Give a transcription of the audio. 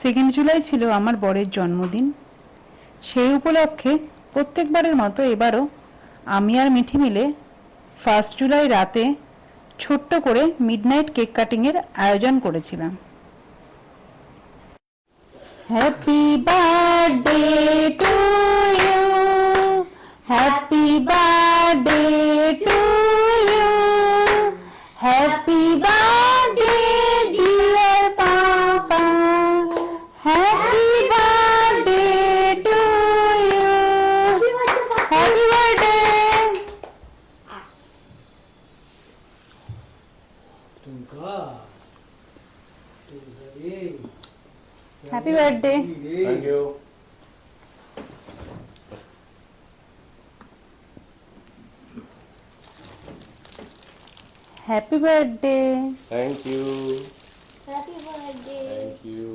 2 জুলাই ছিল আমার বরের জন্মদিন। সেই উপলক্ষে প্রত্যেকবারের মতো এবারও আমি আর মিঠি মিলে 1 জুলাই রাতে ছোট্ট করে মিডনাইট কেক কাটিংয়ের আয়োজন করেছিলাম। Happy birthday to you, happy birthday to you, happy birthday dear papa, happy birthday to you, happy birthday. Happy birthday. Thank you. Happy birthday. Thank you. Happy birthday. Thank you.